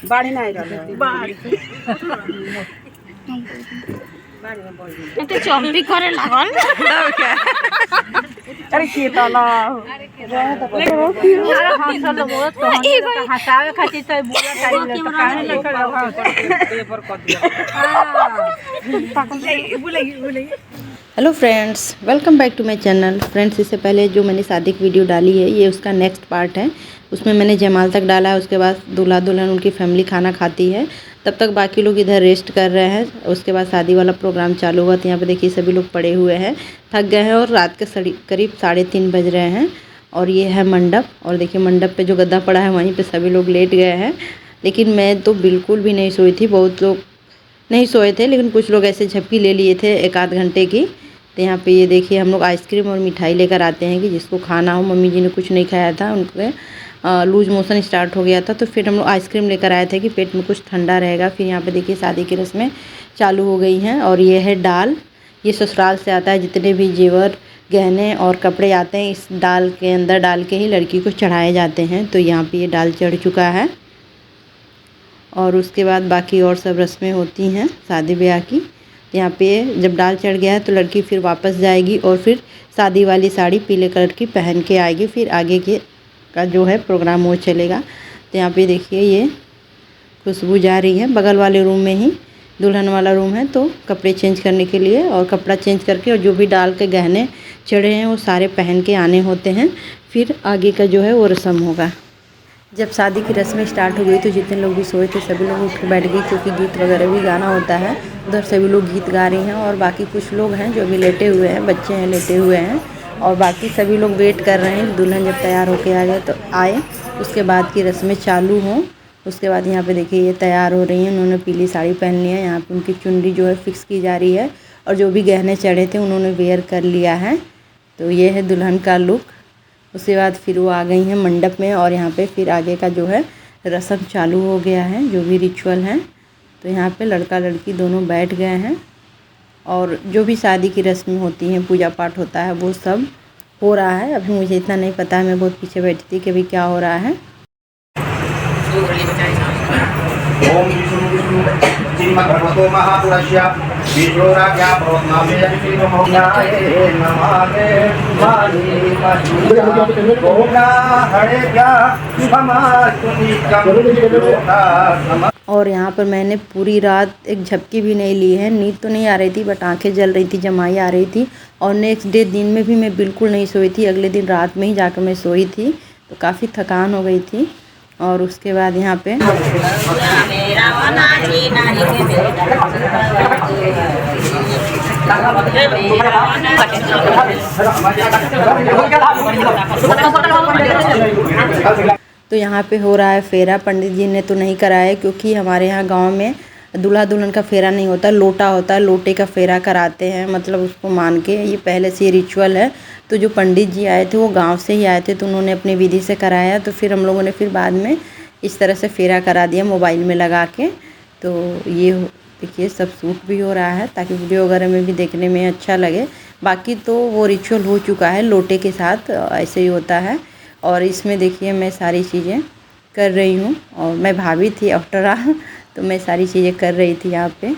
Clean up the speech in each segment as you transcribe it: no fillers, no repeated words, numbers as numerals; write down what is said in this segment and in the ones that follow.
बाढ़ी नहीं तो चम्पी करे लागल अरे के तला हंसावे खातिर तो बुरा टाइम ले तो काहे न करे। Hello friends, welcome back to my channel. Friends, इससे पहले जो मैंने शादी की वीडियो डाली है ये उसका नेक्स्ट पार्ट है। उसमें मैंने जयमाल तक डाला है, उसके बाद दूल्हा दुल्हन उनकी फैमिली खाना खाती है, तब तक बाकी लोग इधर रेस्ट कर रहे हैं। उसके बाद शादी वाला प्रोग्राम चालू हुआ। तो यहाँ पे देखिए सभी लोग पड़े हुए हैं, थक गए हैं और रात के करीब 3:30 बज रहे हैं। और ये है मंडप, और देखिए मंडप पे जो गद्दा पड़ा है वहीं पे सभी लोग लेट गए हैं। लेकिन मैं तो बिल्कुल भी नहीं सोई थी, बहुत लोग नहीं सोए थे, लेकिन कुछ लोग ऐसे झपकी ले लिए थे 1-8 घंटे की। तो यहाँ पे ये देखिए हम लोग आइसक्रीम और मिठाई लेकर आते हैं कि जिसको खाना हो। मम्मी जी ने कुछ नहीं खाया था, उनके लूज मोशन स्टार्ट हो गया था, तो फिर हम लोग आइसक्रीम लेकर आए थे कि पेट में कुछ ठंडा रहेगा। फिर यहाँ पे देखिए शादी की रस्में चालू हो गई हैं। और ये है डाल, ये ससुराल से आता है। जितने भी जेवर गहने और कपड़े आते हैं इस डाल के अंदर डाल के ही लड़की को चढ़ाए जाते हैं। तो यहाँ पे ये डाल चढ़ चुका है और उसके बाद बाकी और सब रस्में होती हैं शादी ब्याह की। यहाँ पे जब डाल चढ़ गया है तो लड़की फिर वापस जाएगी और फिर शादी वाली साड़ी पीले कलर की पहन के आएगी। फिर आगे के का जो है प्रोग्राम वो चलेगा। तो यहाँ पे देखिए ये खुशबू जा रही है, बगल वाले रूम में ही दुल्हन वाला रूम है। तो कपड़े चेंज करने के लिए और कपड़ा चेंज करके और जो भी डाल के गहने चढ़े हैं वो सारे पहन के आने होते हैं। फिर आगे का जो है वो रस्म होगा। जब शादी की रस्में स्टार्ट हो गई तो जितने लोग भी सोए थे सभी लोग उठ के बैठ गए, क्योंकि गीत वगैरह भी गाना होता है। उधर सभी लोग गीत गा रही हैं और बाकी कुछ लोग हैं जो भी लेटे हुए हैं, बच्चे हैं लेटे हुए हैं। और बाकी सभी लोग वेट कर रहे हैं दुल्हन जब तैयार होके आ गए तो आए, उसके बाद की रस्में चालू हों। उसके बाद यहाँ पे देखिए ये तैयार हो रही हैं, उन्होंने पीली साड़ी पहन ली है। यहाँ पे उनकी चुनरी जो है फिक्स की जा रही है और जो भी गहने चढ़े थे उन्होंने वेयर कर लिया है। तो ये है दुल्हन का लुक। उसके बाद फिर वो आ गई हैं मंडप में और यहाँ पे फिर आगे का जो है रस्म चालू हो गया है, जो भी रिचुअल हैं। तो यहाँ पे लड़का लड़की दोनों बैठ गए हैं और जो भी शादी की रस्में होती हैं, पूजा पाठ होता है, वो सब हो रहा है। अभी मुझे इतना नहीं पता है, मैं बहुत पीछे बैठी थी कि अभी क्या हो रहा है। ओम विष्णु विष्णु श्रीमद्भगवतो महापुरुषस्य विष्णुराज्ञा प्रोत्नामे श्रीमोहनाय नमामि और यहाँ पर मैंने पूरी रात एक झपकी भी नहीं ली है। नींद तो नहीं आ रही थी, बट आंखें जल रही थी, जमाई आ रही थी। और नेक्स्ट डे दिन में भी मैं बिल्कुल नहीं सोई थी, अगले दिन रात में ही जाकर मैं सोई थी, तो काफ़ी थकान हो गई थी। और उसके बाद यहाँ पे तो यहाँ पे हो रहा है फेरा। पंडित जी ने तो नहीं कराया, क्योंकि हमारे यहाँ गांव में दूल्हा दुल्हन का फेरा नहीं होता, लोटा होता है। लोटे का फेरा कराते हैं, मतलब उसको मान के, ये पहले से रिचुअल है। तो जो पंडित जी आए थे वो गांव से ही आए थे, तो उन्होंने अपनी विधि से कराया। तो फिर हम लोगों ने फिर बाद में इस तरह से फेरा करा दिया मोबाइल में लगा के। तो ये देखिए सब सूट भी हो रहा है ताकि वीडियो वगैरह में भी देखने में अच्छा लगे। बाकी तो वो रिचुअल हो चुका है, लोटे के साथ ऐसे ही होता है। और इसमें देखिए मैं सारी चीज़ें कर रही हूँ और मैं भाभी थी आफ्टर ऑल, तो मैं सारी चीज़ें कर रही थी। यहाँ पे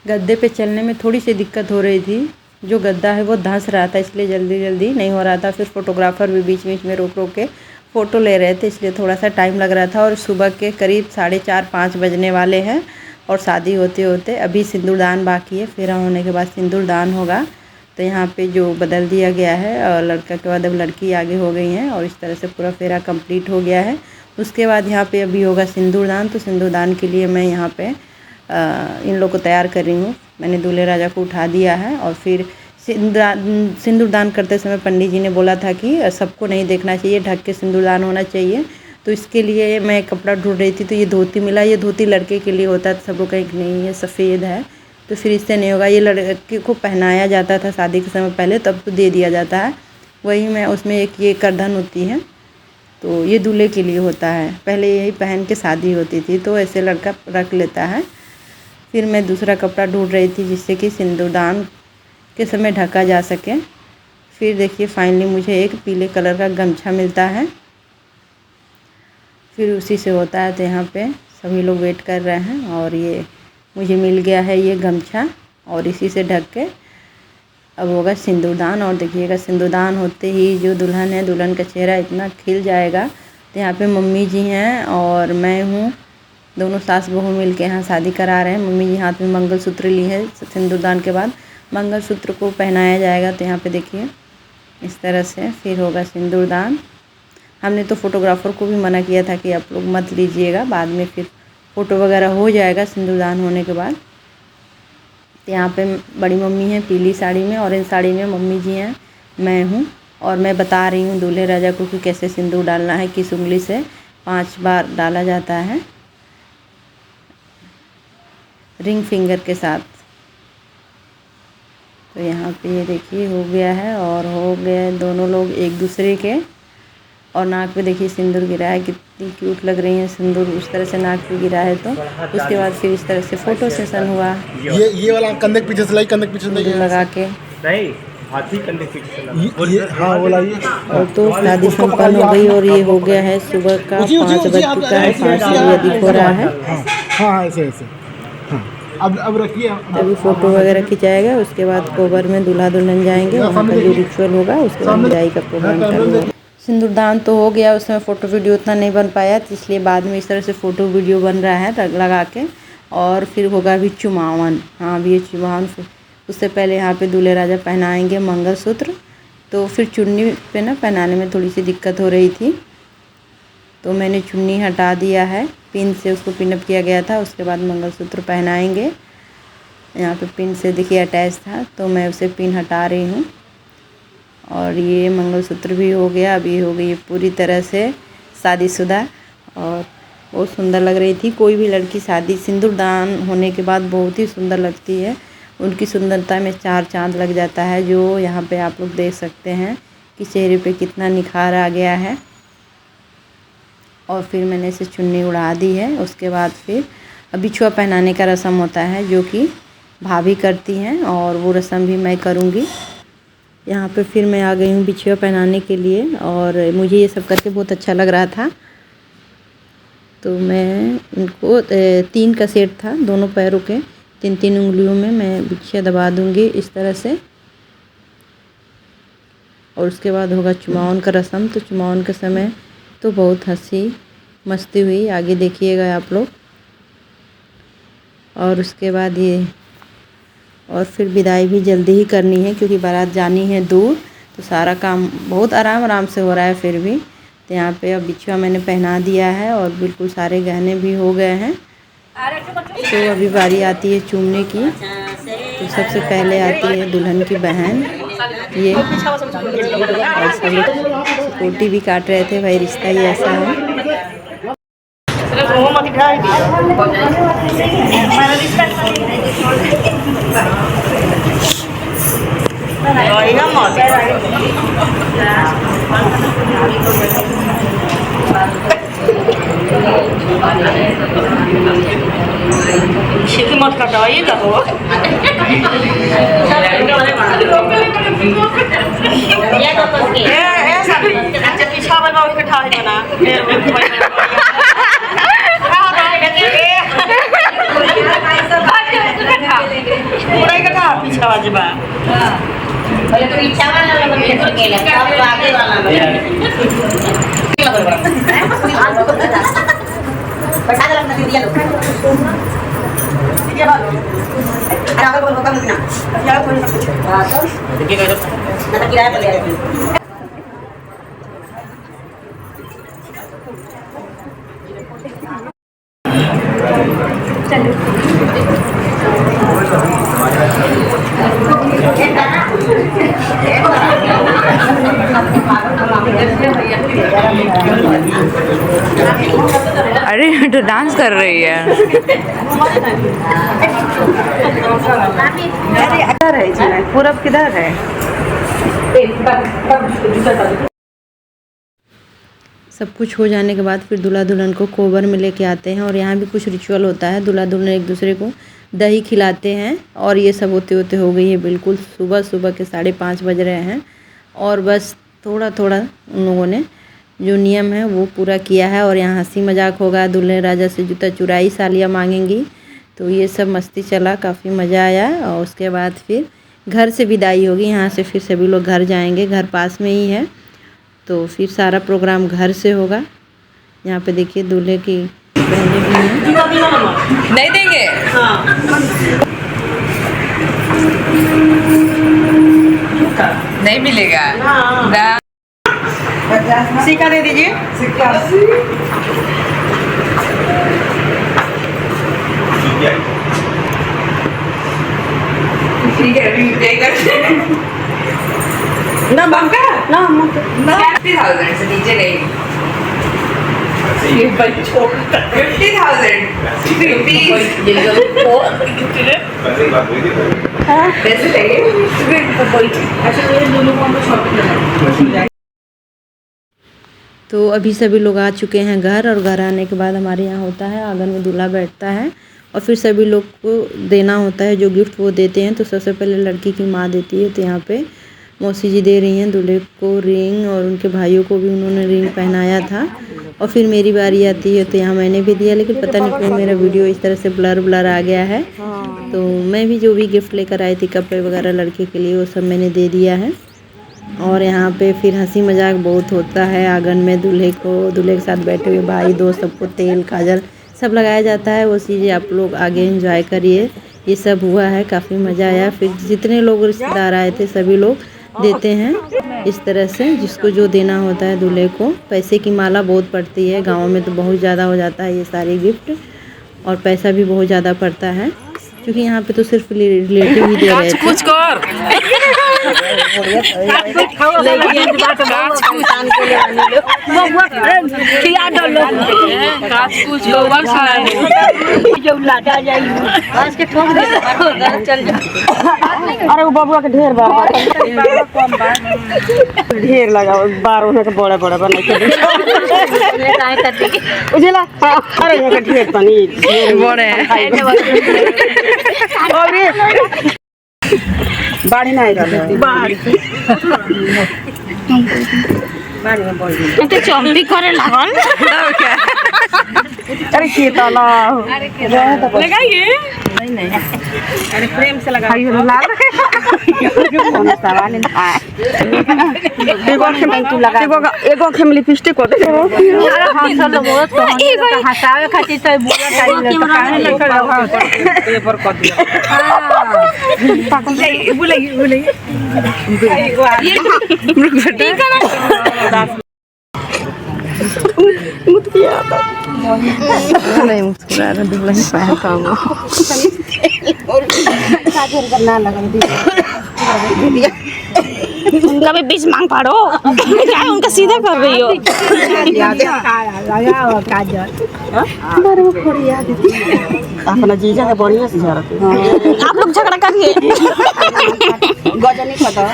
गद्दे पे चलने में थोड़ी सी दिक्कत हो रही थी, जो गद्दा है वो धंस रहा था, इसलिए जल्दी नहीं हो रहा था। फिर फोटोग्राफर भी बीच बीच में रोक के फ़ोटो ले रहे थे, इसलिए थोड़ा सा टाइम लग रहा था। और सुबह के करीब 4:30-5 बजने वाले हैं और शादी होते होते अभी सिंदूरदान बाकी है। फेरा होने के बाद सिंदूरदान होगा। तो यहाँ पे जो बदल दिया गया है और लड़का के बाद अब लड़की आगे हो गई हैं और इस तरह से पूरा फेरा कंप्लीट हो गया है। उसके बाद यहाँ पे अभी होगा सिंदूरदान। तो सिंदूरदान के लिए मैं यहाँ पे इन लोग को तैयार कर रही हूँ। मैंने दूल्हे राजा को उठा दिया है और फिर सिंदूरदान करते समय पंडित जी ने बोला था कि सबको नहीं देखना चाहिए, ढक के सिंदूरदान होना चाहिए। तो इसके लिए मैं कपड़ा ढूंढ रही थी, तो ये धोती मिला। ये धोती लड़के के लिए होता है, तो सब लोग कहीं नहीं, ये सफ़ेद है, तो फिर इससे नहीं होगा। ये लड़के को पहनाया जाता था शादी के समय पहले, तब तो दे दिया जाता है। वही मैं उसमें एक ये करधन होती है, तो ये दूल्हे के लिए होता है। पहले यही पहन के शादी होती थी, तो ऐसे लड़का रख लेता है। फिर मैं दूसरा कपड़ा ढूंढ रही थी जिससे कि सिंदूरदान के समय ढका जा सके। फिर देखिए फाइनली मुझे एक पीले कलर का गमछा मिलता है, फिर उसी से होता है। तो यहाँ पे सभी लोग वेट कर रहे हैं और ये मुझे मिल गया है ये गमछा और इसी से ढक के अब होगा सिंदूरदान। और देखिएगा सिंदूरदान होते ही जो दुल्हन है, दुल्हन का चेहरा इतना खिल जाएगा। तो यहाँ पे मम्मी जी हैं और मैं हूँ, दोनों सास बहू मिल के यहाँ शादी करा रहे हैं। मम्मी जी हाथ में मंगलसूत्र ली है, सिंदूरदान के बाद मंगलसूत्र को पहनाया जाएगा। तो यहाँ पे देखिए इस तरह से फिर होगा सिंदूरदान। हमने तो फोटोग्राफर को भी मना किया था कि आप लोग मत लीजिएगा, बाद में फिर फ़ोटो वगैरह हो जाएगा सिंदूरदान होने के बाद। तो यहाँ पे बड़ी मम्मी है पीली साड़ी में, ऑरेंज साड़ी में मम्मी जी हैं, मैं हूँ और मैं बता रही हूँ दूल्हे राजा को कि कैसे सिंदूर डालना है, किस उंगली से 5 बार डाला जाता है रिंग फिंगर के साथ। तो यहाँ पे ये देखिए हो गया है और हो गए दोनों लोग एक दूसरे के। और नाक पे देखिए सिंदूर गिरा है, कितनी क्यूट लग रही है सिंदूर उस तरह से नाक पे गिरा है। तो उसके बाद फिर इस तरह से फ़ोटो सेशन हुआ, ये वाला कंधे के पीछे से लाई, कंधे के पीछे से लगा के नहीं, हाथी कंधे के पीछे से ये हाँ वो लाइए। और तो शादी संपन्न हो गई और ये हो गया है सुबह का 5 बज चुका है, 5 से अधिक हो रहा है। हाँ ऐसे ऐसे। हाँ अब रखिए, अभी फ़ोटो वगैरह खिंचाएगा, उसके बाद कोबर में दूल्हा दुल्हन जाएंगे, वहाँ का जो रिचुअल होगा उसके बाद विदाई का प्रोग्राम चालू होगा। सिंदूरदान तो हो गया, उसमें फ़ोटो वीडियो उतना नहीं बन पाया, तो इसलिए बाद में इस तरह से फ़ोटो वीडियो बन रहा है लगा के। और फिर होगा अभी चुमावन। हाँ अभी ये चुमावन, उससे पहले यहाँ पे दूल्हे राजा पहनाएंगे मंगलसूत्र। तो फिर चुन्नी पे ना पहनाने में थोड़ी सी दिक्कत हो रही थी, तो मैंने चुन्नी हटा दिया है, पिन से उसको पिनअप किया गया था। उसके बाद मंगलसूत्र पहनाएंगे, यहाँ पे पिन से देखिए अटैच था, तो मैं उसे पिन हटा रही हूँ। और ये मंगलसूत्र भी हो गया। अभी हो गई पूरी तरह से शादीशुदा और बहुत सुंदर लग रही थी। कोई भी लड़की शादी सिंदूरदान होने के बाद बहुत ही सुंदर लगती है, उनकी सुंदरता में 4 चांद लग जाता है। जो यहाँ पे आप लोग देख सकते हैं कि चेहरे पे कितना निखार आ गया है। और फिर मैंने इसे चुन्नी उड़ा दी है। उसके बाद फिर बिछुआ पहनाने का रस्म होता है जो कि भाभी करती हैं और वो रस्म भी मैं करूँगी। यहाँ पे फिर मैं आ गई हूँ बिछुआ पहनाने के लिए और मुझे ये सब करके बहुत अच्छा लग रहा था। तो मैं इनको 3 का सेट था, दोनों पैरों के 3-3 उंगलियों में मैं बिछिया दबा दूँगी इस तरह से। और उसके बाद होगा चुमावन का रस्म। तो चुमावन के समय तो बहुत हंसी मस्ती हुई, आगे देखिएगा आप लोग। और उसके बाद ये और फिर विदाई भी जल्दी ही करनी है क्योंकि बारात जानी है दूर, तो सारा काम बहुत आराम से हो रहा है फिर भी। तो यहाँ पे अब बिछुआ मैंने पहना दिया है और बिल्कुल सारे गहने भी हो गए हैं। तो अभी बारी आती है चूमने की। तो सबसे पहले आती है दुल्हन की बहन, ये और सब लोग रोटी भी काट रहे थे, भाई रिश्ता ही ऐसा है। मत कटाइएगा तो पीछा बनवा पीछा बाजबा पहले तो पीछा वाला लगा के लगा अब आगे वाला बैठा दे लगना दिया लोग ठीक है बात आगे बोल बता मुझे ना यार कोई सब कुछ हां तो देखिए ना किराया पे ले आए अरे तो डांस कर रही है। अरे अगर है जी पूरब किधर है? सब कुछ हो जाने के बाद फिर दूल्हा दुल्हन को कोबर में लेके आते हैं और यहाँ भी कुछ रिचुअल होता है। दूल्हा दुल्हन एक दूसरे को दही खिलाते हैं। और ये सब होते होते हो गई है बिल्कुल सुबह के 5:30 बज रहे हैं। और बस थोड़ा थोड़ा उन लोगों ने जो नियम है वो पूरा किया है। और यहाँ हंसी मजाक होगा, दूल्हे राजा से जूता चुराई सालियाँ मांगेंगी, तो ये सब मस्ती चला, काफ़ी मज़ा आया। और उसके बाद फिर घर से विदाई होगी। यहाँ से फिर सभी लोग घर जाएंगे, घर पास में ही है, तो फिर सारा प्रोग्राम घर से होगा। यहाँ पे देखिए दूल्हे की बहनें भी हैं। नहीं देंगे। नहीं मिलेगा। सिक्का दे दीजिए। ना मंगा ना 50,000 से नीचे नहीं। 50,000 तो अभी सभी लोग आ चुके हैं घर। और घर आने के बाद हमारे यहाँ होता है आंगन में दूल्हा बैठता है और फिर सभी लोग को देना होता है जो गिफ्ट वो देते हैं। तो सबसे पहले लड़की की माँ देती है। तो यहाँ पे मौसी जी दे रही हैं दूल्हे को रिंग, और उनके भाइयों को भी उन्होंने रिंग पहनाया था। और फिर मेरी बारी आती है, तो यहाँ मैंने भी दिया, लेकिन पता नहीं क्यों मेरा वीडियो इस तरह से ब्लर आ गया है। तो मैं भी जो भी गिफ्ट लेकर आई थी, कपड़े वगैरह लड़के के लिए, वो सब मैंने दे दिया है। और यहाँ पे फिर हंसी मजाक बहुत होता है आंगन में। दूल्हे के साथ बैठे हुए भाई दोस्त सबको तेल काजल सब लगाया जाता है। वो चीज़ें आप लोग आगे एंजॉय करिए। ये सब हुआ है, काफ़ी मज़ा आया। फिर जितने लोग रिश्तेदार आए थे सभी लोग देते हैं इस तरह से, जिसको जो देना होता है दूल्हे को। पैसे की माला बहुत पड़ती है, गाँव में तो बहुत ज़्यादा हो जाता है ये सारे गिफ्ट, और पैसा भी बहुत ज़्यादा पड़ता है, क्योंकि यहाँ पे तो सिर्फ रिलेटिव ही दे रहे थे। अरे वो बबुआ के ढेर ढेर लगा 12 के बड़े बड़े बना उजला। अरे ढेर तनी बड़े बाड़ी नहीं रहा बाड़ी में बोल तो चम्पी करे लागल। अरे के ताला लगाइए नहीं अरे प्रेम से लगा एगो के लिपस्टिक को दे हटावे खातिर तो पेपर कर दिया बुलाइए नहीं मुस्कुरा रहा दूल्हा ही पहनता हूँ। उनका भी बीच मांग पाड़ो क्या उनका सीधा कर रही हो। अपना जीजा के बढ़िया से आप लोग झगड़ा करिए। गजनी पता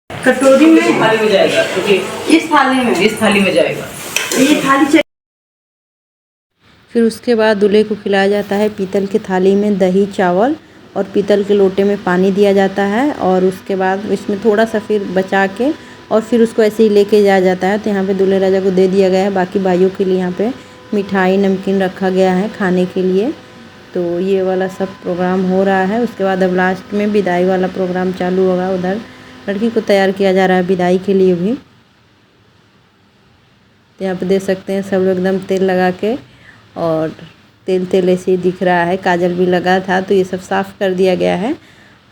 कटोरी में थाली में जाएगा, क्योंकि इस थाली में जाएगा। ये थाली चाहिए। फिर उसके बाद दूल्हे को खिलाया जाता है पीतल के थाली में दही चावल, और पीतल के लोटे में पानी दिया जाता है। और उसके बाद इसमें थोड़ा सा फिर बचा के और फिर उसको ऐसे ही लेके जाया जाता है। तो यहाँ पे दूल्हे राजा को दे दिया गया है। बाकी भाइयों के लिए यहाँ पे मिठाई नमकीन रखा गया है खाने के लिए। तो ये वाला सब प्रोग्राम हो रहा है। उसके बाद अब लास्ट में विदाई वाला प्रोग्राम चालू होगा। उधर लड़की को तैयार किया जा रहा है विदाई के लिए भी। तो यहाँ पे देख सकते हैं सब लोग एकदम तेल लगा के, और तेल ऐसे ही दिख रहा है। काजल भी लगा था, तो ये सब साफ़ कर दिया गया है।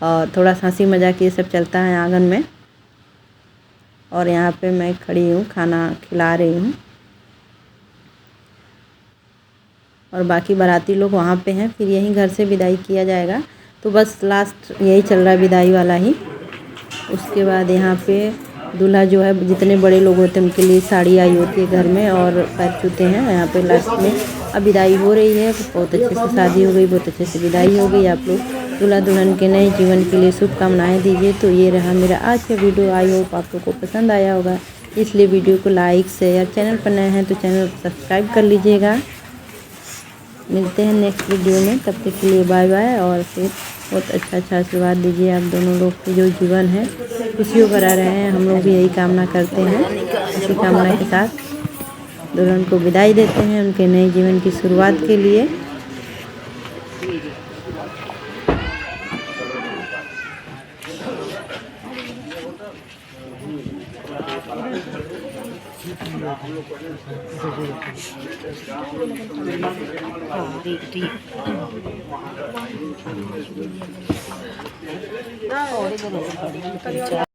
और थोड़ा सा हंसी मजाक ये सब चलता है आंगन में। और यहाँ पे मैं खड़ी हूँ, खाना खिला रही हूँ, और बाकी बाराती लोग वहाँ पे हैं। फिर यहीं घर से विदाई किया जाएगा। तो बस लास्ट यही चल रहा है विदाई वाला ही। उसके बाद यहाँ पे दूल्हा जो है, जितने बड़े लोग होते हैं उनके लिए साड़ी आई होती है घर में, और पैर छूते हैं। यहाँ पे लास्ट में अब विदाई हो रही है। बहुत अच्छे से शादी हो गई, बहुत अच्छे से विदाई हो गई। आप लोग दूल्हा दुल्हन के नए जीवन के लिए शुभकामनाएं दीजिए। तो ये रहा मेरा आज का वीडियो। आई होप आप लोग को पसंद आया होगा, इसलिए वीडियो को लाइक शेयर, चैनल पर नए हैं तो चैनल को सब्सक्राइब कर लीजिएगा। मिलते हैं नेक्स्ट वीडियो में, तब तक के लिए बाय बाय। और फिर बहुत अच्छा आशीर्वाद दीजिए आप दोनों लोग के जो जीवन है खुशियों भरा रहे हैं। हम लोग भी यही कामना करते हैं। इसी कामना के साथ दुल्हन को विदाई देते हैं उनके नए जीवन की शुरुआत के लिए।